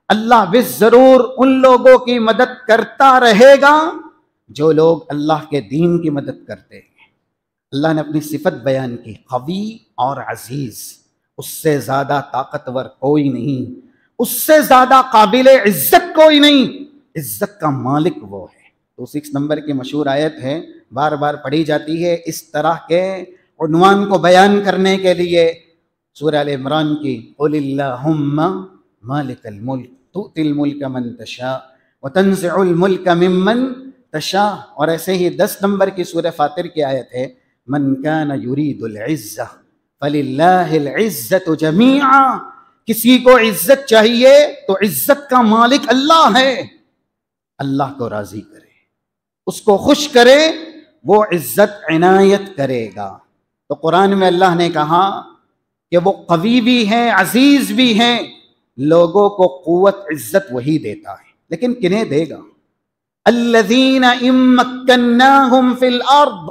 اللہ بالضرور ان لوگوں کی مدد کرتا رہے گا جو لوگ اللہ کے دین کی مدد کرتے ہیں۔ اللہ نے اپنی صفت بیان کی، قوی اور عزیز، اس سے زیادہ طاقتور کوئی نہیں، اس سے زیادہ قابل عزت کوئی نہیں، عزت کا مالک وہ ہے۔ 26 نمبر کی مشہور آیت ہے، بار بار پڑھی جاتی ہے اس طرح کے عنوان کو بیان کرنے کے لیے، سورہ ال عمران کی، قل اللہم مالک الملک تؤتی الملک من تشاء وتنزع الملک ممن تشاء، اور ایسے ہی 10 نمبر کی سورہ فاطر کی آیت ہے، من کان یرید العزہ فللہ العزۃ جمیعا، کسی کو عزت چاہیے تو عزت کا مالک اللہ ہے، اللہ کو راضی کرے، اس کو خوش کرے، وہ عزت عنایت کرے گا۔ تو قرآن میں اللہ نے کہا کہ وہ قوی بھی ہیں، عزیز بھی ہیں، لوگوں کو قوت عزت وہی دیتا ہے، لیکن کنہیں دے گا؟ الذین ان مکناہم فی الارض،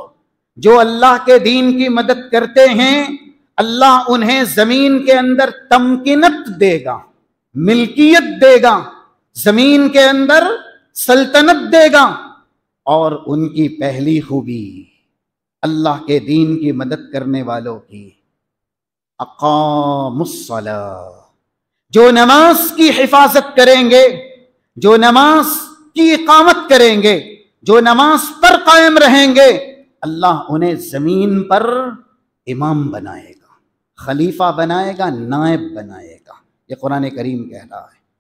جو اللہ کے دین کی مدد کرتے ہیں، اللہ انہیں زمین کے اندر تمکنت دے گا، ملکیت دے گا، زمین کے اندر سلطنت دے گا۔ اور ان کی پہلی خوبی اللہ کے دین کی مدد کرنے والوں کی، اقاموا الصلاۃ، جو نماز کی حفاظت کریں گے، جو نماز کی اقامت کریں گے، جو نماز پر قائم رہیں گے، اللہ انہیں زمین پر امام بنائے گا، خلیفہ بنائے گا، نائب بنائے گا۔ یہ قرآن کریم کہہ رہا ہے۔